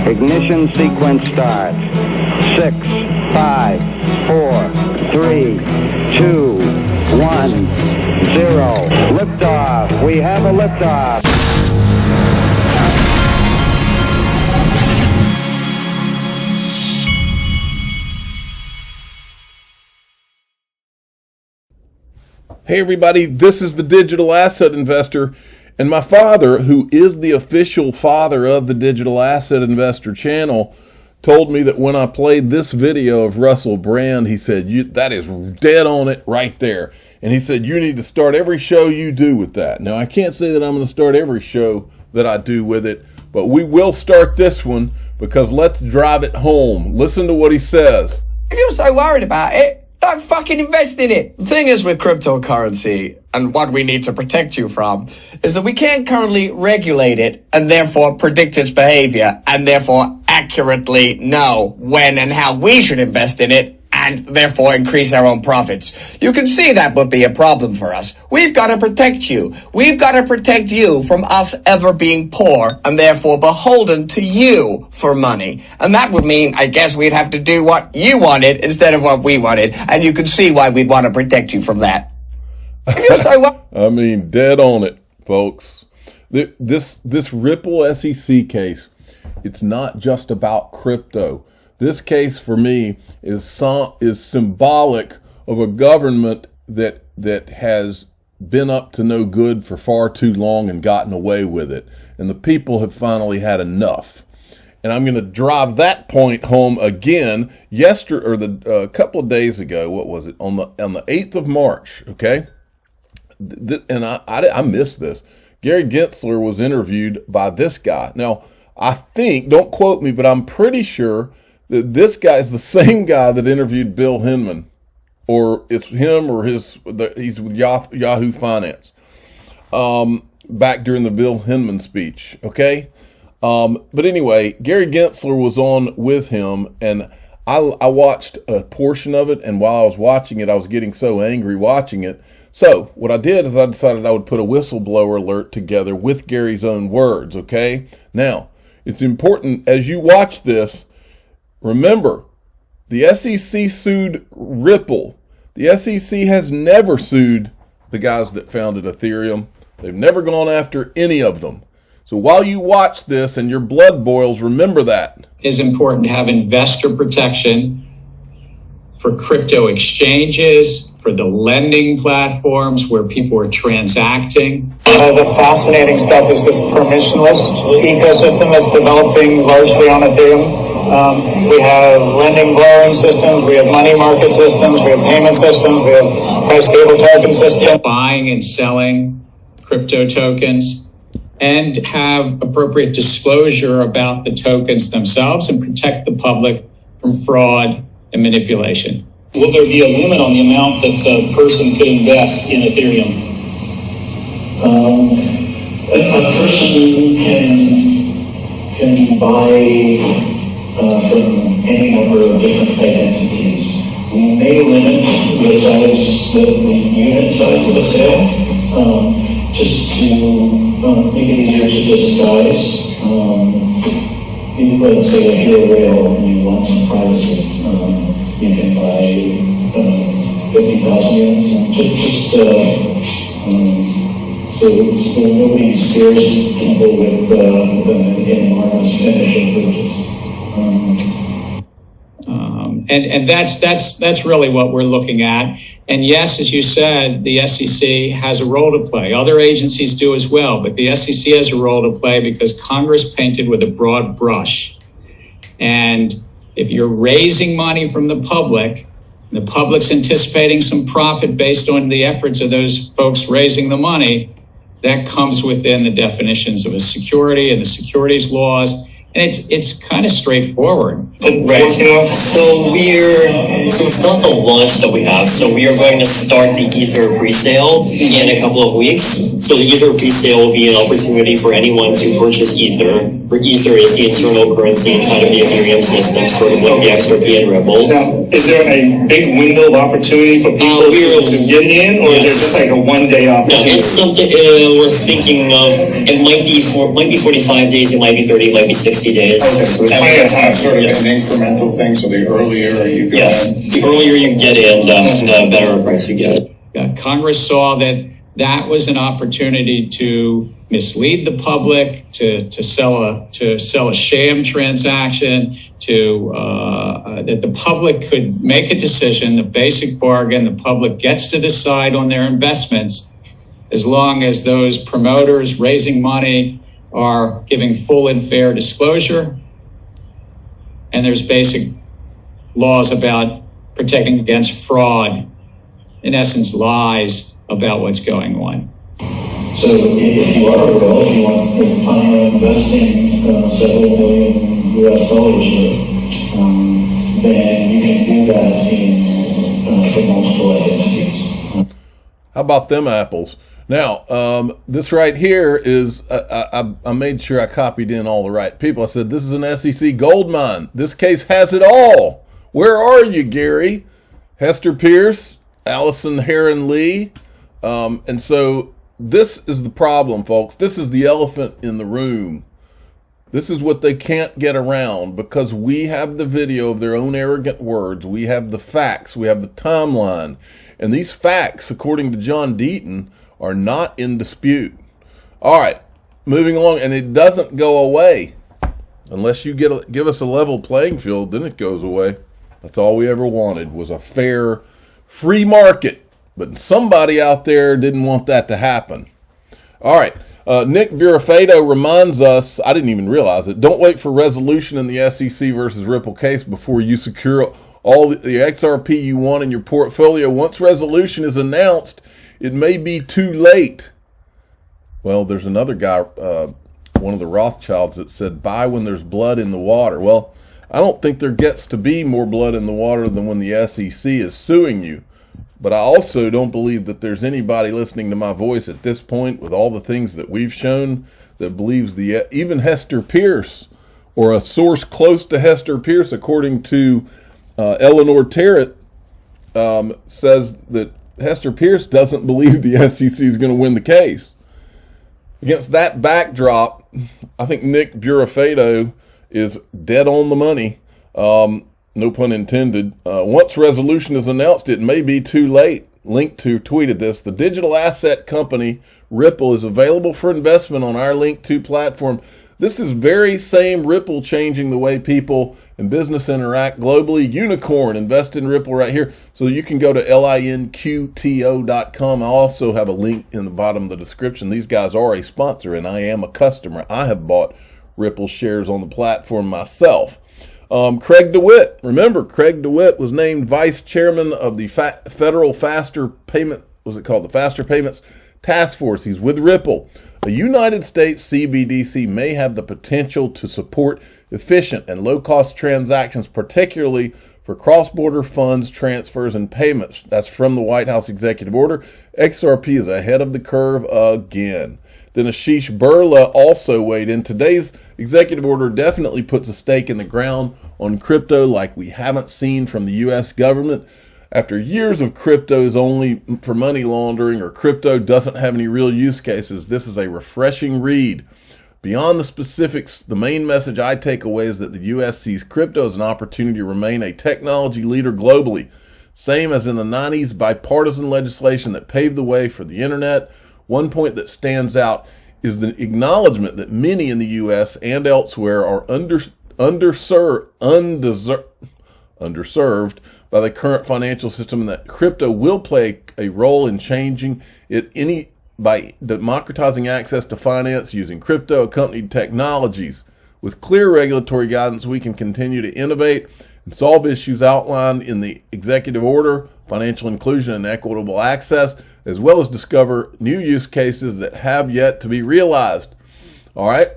Ignition sequence starts. 6, 5, 4, 3, 2, 1, 0. Liftoff. We have a liftoff. Hey everybody, this is the Digital Asset Investor, and my father, who is the official father of the Digital Asset Investor channel, told me that when I played this video of Russell Brand, he said, that is dead on it right there. And he said, you need to start every show you do with that. Now, I can't say that I'm going to start every show that I do with it, but we will start this one because let's drive it home. Listen to what he says. If you're so worried about it, don't fucking invest in it. The thing is with cryptocurrency, and what we need to protect you from, is that we can't currently regulate it and therefore predict its behavior and therefore accurately know when and how we should invest in it and therefore increase our own profits. You can see that would be a problem for us. We've got to protect you. We've got to protect you from us ever being poor and therefore beholden to you for money. And that would mean, I guess, we'd have to do what you wanted instead of what we wanted. And you can see why we'd want to protect you from that. I mean, dead on it, folks. This Ripple SEC case, it's not just about crypto. This case for me is symbolic of a government that has been up to no good for far too long and gotten away with it. And the people have finally had enough. And I'm going to drive that point home again a couple of days ago. What was it? On the 8th of March, okay? And I missed this. Gary Gensler was interviewed by this guy. Now, I think, don't quote me, but I'm pretty sure that this guy is the same guy that interviewed Bill Hinman, or it's him or he's with Yahoo Finance, back during the Bill Hinman speech. Okay. But anyway, Gary Gensler was on with him, and I watched a portion of it. And while I was watching it, I was getting so angry watching it. So what I did is I decided I would put a whistleblower alert together with Gary's own words. Okay. Now it's important as you watch this. Remember, the SEC sued Ripple. The SEC has never sued the guys that founded Ethereum. They've never gone after any of them. So while you watch this and your blood boils, remember that. It's important to have investor protection for crypto exchanges, for the lending platforms where people are transacting. The fascinating stuff is this permissionless ecosystem that's developing largely on Ethereum. We have lending borrowing systems, we have money market systems, we have payment systems, we have price stable token systems. Buying and selling crypto tokens, and have appropriate disclosure about the tokens themselves and protect the public from fraud and manipulation. Will there be a limit on the amount that a person could invest in Ethereum? A person can buy from any number of different identities. We may limit the size, the unit size of the sale, just to make it easier to disguise. Let's say if you're a whale and you want some privacy, you can buy 50,000 units and so nobody scares people with an enormous initial purchase. And that's really what we're looking at. And yes, as you said, the SEC has a role to play. Other agencies do as well, but the SEC has a role to play because Congress painted with a broad brush. And if you're raising money from the public, the public's anticipating some profit based on the efforts of those folks raising the money, that comes within the definitions of a security and the securities laws. And it's kind of straightforward. Right. So it's not the launch that we have. So we are going to start the Ether pre-sale in a couple of weeks. So the Ether pre-sale will be an opportunity for anyone to purchase Ether Ether is the internal currency inside of the Ethereum system, sort of like the XRP and Ripple. Now, is there a big window of opportunity for people to get in, or is it just like a one-day opportunity? No, it's something we're thinking of. It might be 45 days, it might be 30, it might be 60 days. Okay, so it's plenty of time, sort of an incremental thing, so the earlier you go. Yes, the earlier you get in, the better price you get. Congress saw that was an opportunity to mislead the public, to sell a sham transaction, that the public could make a decision, the basic bargain. The public gets to decide on their investments as long as those promoters raising money are giving full and fair disclosure, and there's basic laws about protecting against fraud, in essence, lies about what's going on. So if you are planning on investing several million US dollars with, then you can do that for multiple entities. How about them apples? Now, this right here is, I made sure I copied in all the right people. I said, this is an SEC gold mine. This case has it all. Where are you, Gary? Hester Pierce, Allison Heron Lee. And so this is the problem, folks. This is the elephant in the room. This is what they can't get around, because we have the video of their own arrogant words. We have the facts. We have the timeline. And these facts, according to John Deaton, are not in dispute. All right, moving along. And it doesn't go away unless you give us a level playing field. Then it goes away. That's all we ever wanted, was a fair, free market. But somebody out there didn't want that to happen. All right. Nick Burafedo reminds us, I didn't even realize it, don't wait for resolution in the SEC versus Ripple case before you secure all the XRP you want in your portfolio. Once resolution is announced, it may be too late. Well, there's another guy, one of the Rothschilds, that said, buy when there's blood in the water. Well, I don't think there gets to be more blood in the water than when the SEC is suing you. But I also don't believe that there's anybody listening to my voice at this point, with all the things that we've shown, that believes even Hester Pierce, or a source close to Hester Pierce, according to Eleanor Terrett, says that Hester Pierce doesn't believe the SEC is going to win the case. Against that backdrop, I think Nick Burafedo is dead on the money. No pun intended. Once resolution is announced, it may be too late. Link2 tweeted this. The digital asset company Ripple is available for investment on our Link2 platform. This is very same Ripple changing the way people and business interact globally. Unicorn, invest in Ripple right here. So you can go to linqto.com. I also have a link in the bottom of the description. These guys are a sponsor, and I am a customer. I have bought Ripple shares on the platform myself. Craig Dewitt, remember, Craig Dewitt was named vice chairman of the federal Faster Payment, what's it called? The Faster Payments Task Force. He's with Ripple. A United States CBDC may have the potential to support efficient and low-cost transactions, particularly for cross-border funds, transfers, and payments. That's from the White House executive order. XRP is ahead of the curve again. Then Ashish Bhalla also weighed in. Today's executive order definitely puts a stake in the ground on crypto like we haven't seen from the U.S. government. After years of crypto is only for money laundering, or crypto doesn't have any real use cases, this is a refreshing read. Beyond the specifics, the main message I take away is that the U.S. sees crypto as an opportunity to remain a technology leader globally. Same as in the 90s, bipartisan legislation that paved the way for the internet. One point that stands out is the acknowledgement that many in the U.S. and elsewhere are underserved by the current financial system, and that crypto will play a role in changing it by democratizing access to finance using crypto accompanied technologies. With clear regulatory guidance, we can continue to innovate and solve issues outlined in the executive order, financial inclusion and equitable access, as well as discover new use cases that have yet to be realized. All right.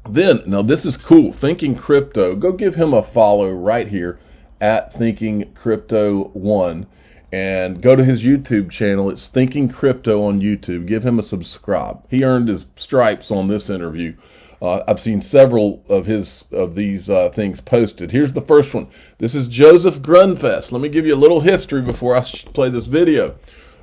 Then, now this is cool. Thinking Crypto. Go give him a follow right here at Thinking Crypto 1, and go to his YouTube channel. It's Thinking Crypto on YouTube. Give him a subscribe. He earned his stripes on this interview. I've seen several of these things posted. Here's the first one. This is Joseph Grundfest. Let me give you a little history before I play this video.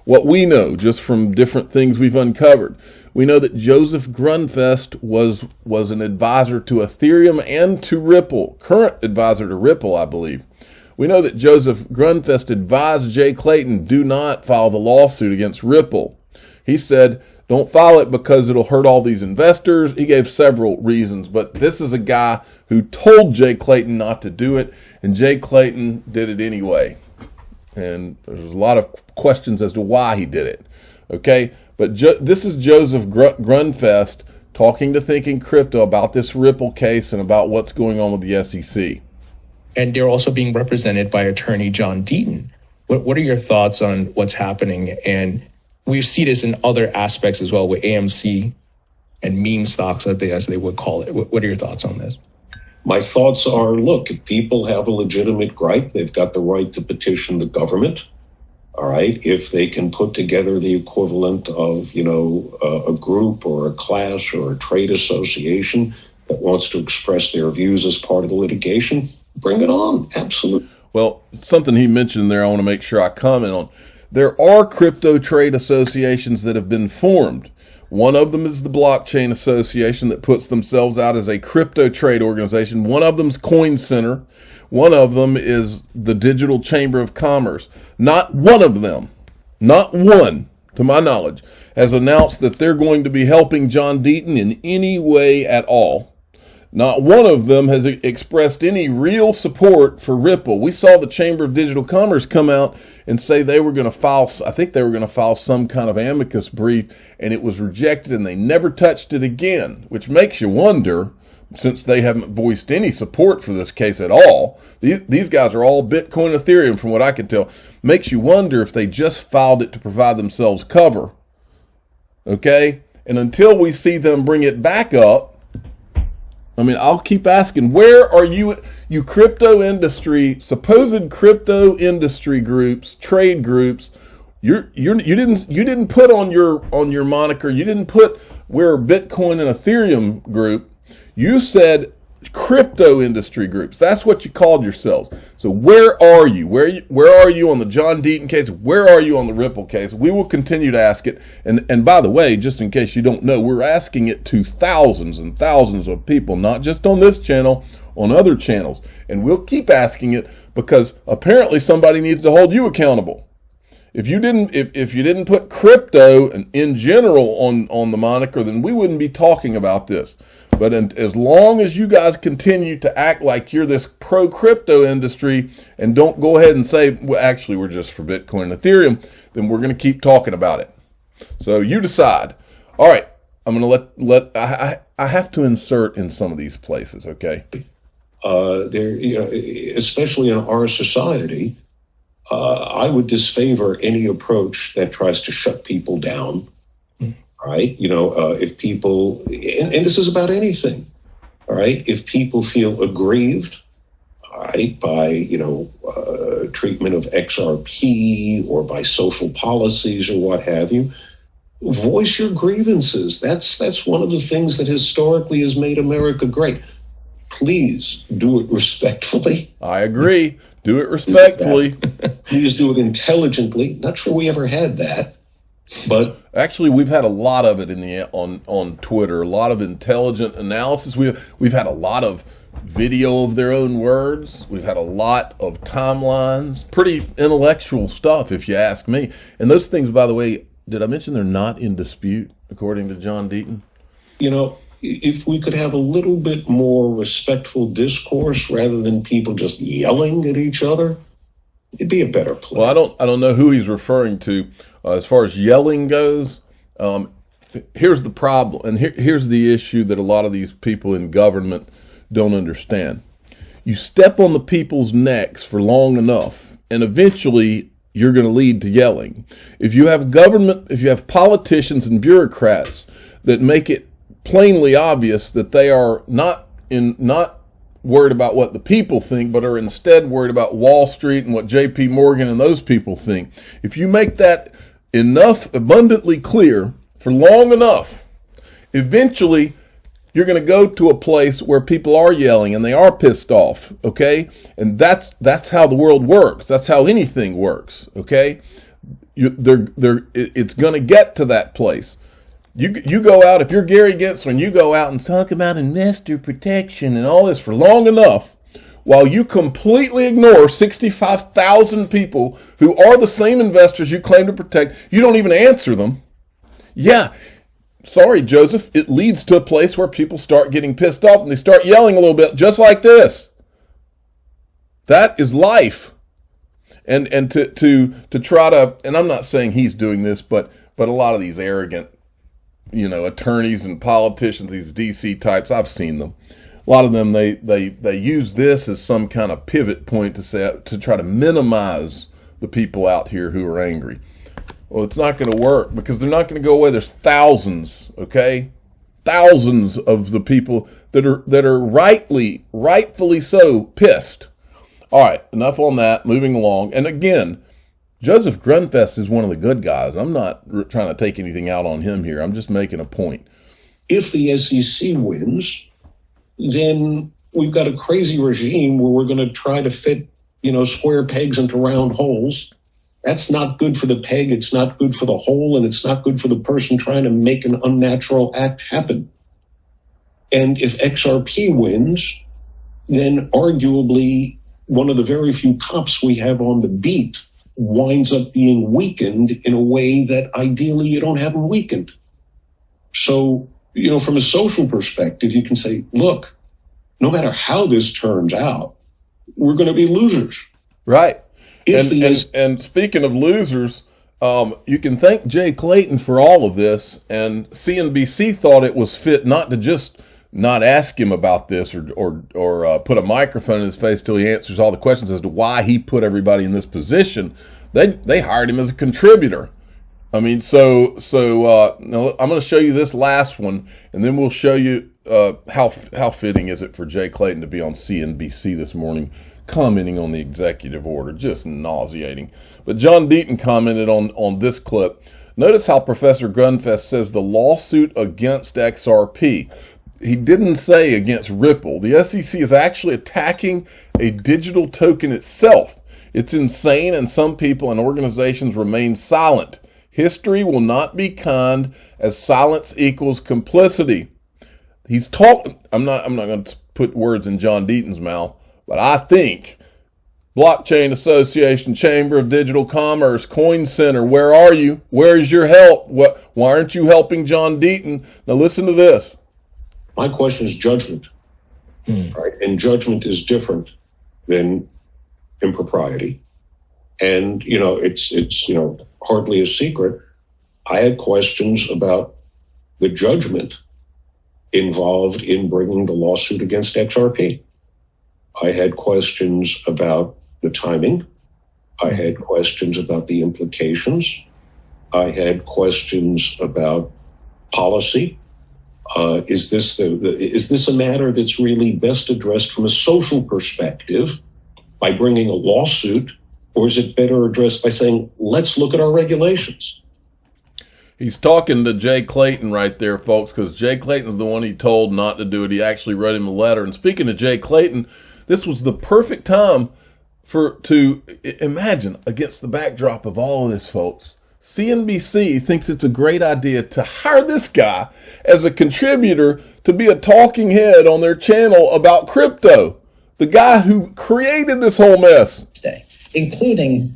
What we know just from different things we've uncovered. We know that Joseph Grundfest was an advisor to Ethereum and to Ripple, current advisor to Ripple, I believe. We know that Joseph Grundfest advised Jay Clayton, do not file the lawsuit against Ripple. He said, don't file it because it'll hurt all these investors. He gave several reasons, but this is a guy who told Jay Clayton not to do it, and Jay Clayton did it anyway. And there's a lot of questions as to why he did it. Okay, but this is Joseph Grundfest talking to Thinking Crypto about this Ripple case and about what's going on with the SEC. And they're also being represented by attorney John Deaton. What are your thoughts on what's happening? And we see this in other aspects as well with AMC and meme stocks, as they would call it. What are your thoughts on this? My thoughts are, look, if people have a legitimate gripe, they've got the right to petition the government. All right. If they can put together the equivalent of, a group or a class or a trade association that wants to express their views as part of the litigation, bring it on. Absolutely. Well, something he mentioned there, I want to make sure I comment on. There are crypto trade associations that have been formed. One of them is the Blockchain Association that puts themselves out as a crypto trade organization. One of them is Coin Center. One of them is the Digital Chamber of Commerce. Not one of them, not one, to my knowledge, has announced that they're going to be helping John Deaton in any way at all. Not one of them has expressed any real support for Ripple. We saw the Chamber of Digital Commerce come out and say they were going to file, I think they were going to file some kind of amicus brief, and it was rejected and they never touched it again, which makes you wonder, since they haven't voiced any support for this case at all. These guys are all Bitcoin, Ethereum from what I can tell. Makes you wonder if they just filed it to provide themselves cover. Okay? And until we see them bring it back up, I'll keep asking, where are you crypto industry, supposed crypto industry groups, trade groups? You didn't put on your moniker, you didn't put we're Bitcoin and Ethereum group. You said crypto industry groups. That's what you called yourselves. So where are you? Where are you on the John Deaton case? Where are you on the Ripple case? We will continue to ask it. And by the way, just in case you don't know, we're asking it to thousands and thousands of people, not just on this channel, on other channels. And we'll keep asking it because apparently somebody needs to hold you accountable. If you didn't put crypto in general on the moniker, then we wouldn't be talking about this. But as long as you guys continue to act like you're this pro-crypto industry and don't go ahead and say, well, actually, we're just for Bitcoin and Ethereum, then we're going to keep talking about it. So you decide. All right, I'm going to I have to insert in some of these places, okay? Especially in our society, I would disfavor any approach that tries to shut people down. Right? If people, and this is about anything, all right? If people feel aggrieved, all right, by, treatment of XRP or by social policies or what have you, voice your grievances. That's one of the things that historically has made America great. Please do it respectfully. I agree. Do it respectfully. Please do it intelligently. Not sure we ever had that. But actually, we've had a lot of it on Twitter, a lot of intelligent analysis. We've had a lot of video of their own words. We've had a lot of timelines, pretty intellectual stuff, if you ask me. And those things, by the way, did I mention they're not in dispute, according to John Deaton? If we could have a little bit more respectful discourse rather than people just yelling at each other, it'd be a better place. Well, I don't know who he's referring to as far as yelling goes. Here's the problem, and here's the issue that a lot of these people in government don't understand. You step on the people's necks for long enough, and eventually you're going to lead to yelling. If you have politicians and bureaucrats that make it plainly obvious that they are not worried about what the people think, but are instead worried about Wall Street and what J.P. Morgan and those people think. If you make that abundantly clear for long enough, eventually you're going to go to a place where people are yelling and they are pissed off, okay? And that's how the world works. That's how anything works, okay? It's going to get to that place. You go out, if you're Gary Gensler, you go out and talk about investor protection and all this for long enough, while you completely ignore 65,000 people who are the same investors you claim to protect, you don't even answer them. Yeah, sorry, Joseph, it leads to a place where people start getting pissed off and they start yelling a little bit, just like this. That is life. And to try to, and I'm not saying he's doing this, but a lot of these arrogant, attorneys and politicians, these DC types, I've seen them. A lot of them, they use this as some kind of pivot point to try to minimize the people out here who are angry. Well, it's not going to work because they're not going to go away. There's thousands, okay? Thousands of the people that are rightfully so pissed. All right, enough on that. Moving along. And again, Joseph Grundfest is one of the good guys. I'm not trying to take anything out on him here. I'm just making a point. If the SEC wins, then we've got a crazy regime where we're going to try to fit, square pegs into round holes. That's not good for the peg. It's not good for the hole, and it's not good for the person trying to make an unnatural act happen. And if XRP wins, then arguably one of the very few cops we have on the beat winds up being weakened in a way that ideally you don't have them weakened. So, from a social perspective, you can say, look, no matter how this turns out, we're going to be losers. Right. And speaking of losers, you can thank Jay Clayton for all of this. And CNBC thought it was fit not to just not ask him about this or put a microphone in his face till he answers all the questions as to why he put everybody in this position. They hired him as a contributor. I mean, so now I'm going to show you this last one, and then we'll show you how fitting is it for Jay Clayton to be on CNBC this morning, commenting on the executive order, just nauseating. But John Deaton commented on this clip. Notice how Professor Grundfest says the lawsuit against XRP. He didn't say against Ripple. The SEC is actually attacking a digital token itself. It's insane, and some people and organizations remain silent. History will not be kind, as silence equals complicity. He's talking. I'm not going to put words in John Deaton's mouth, but I think Blockchain Association, Chamber of Digital Commerce, Coin Center, where are you? Where is your help? Why aren't you helping John Deaton? Now listen to this. My question is judgment, right? And judgment is different than impropriety. And, it's hardly a secret. I had questions about the judgment involved in bringing the lawsuit against XRP. I had questions about the timing. I had questions about the implications. I had questions about policy. Is this a matter that's really best addressed from a social perspective by bringing a lawsuit, or is it better addressed by saying, let's look at our regulations? He's talking to Jay Clayton right there, folks, because Jay Clayton's the one he told not to do it. He actually wrote him a letter. And speaking of Jay Clayton, this was the perfect time to imagine, against the backdrop of all of this, folks, CNBC thinks it's a great idea to hire this guy as a contributor to be a talking head on their channel about crypto. The guy who created this whole mess. Including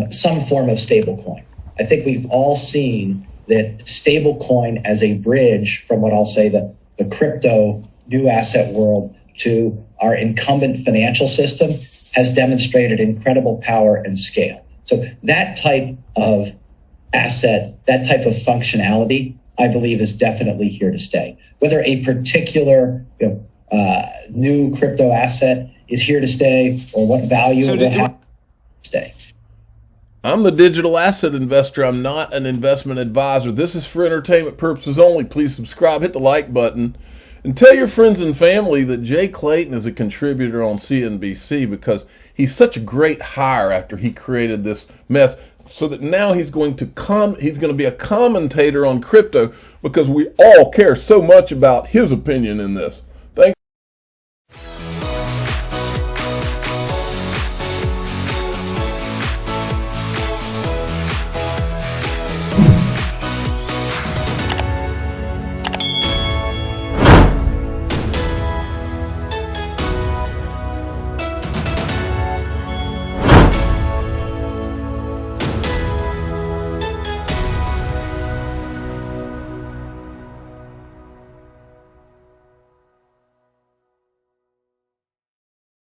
some form of stablecoin. I think we've all seen that stablecoin as a bridge from what I'll say the crypto new asset world to our incumbent financial system has demonstrated incredible power and scale. So that type of asset, that type of functionality, I believe is definitely here to stay. Whether a particular new crypto asset is here to stay or what value it will have to stay. I'm the digital asset investor. I'm not an investment advisor. This is for entertainment purposes only. Please subscribe, hit the like button, and tell your friends and family that Jay Clayton is a contributor on CNBC because he's such a great hire after he created this mess. so that now he's going to be a commentator on crypto because we all care so much about his opinion in this.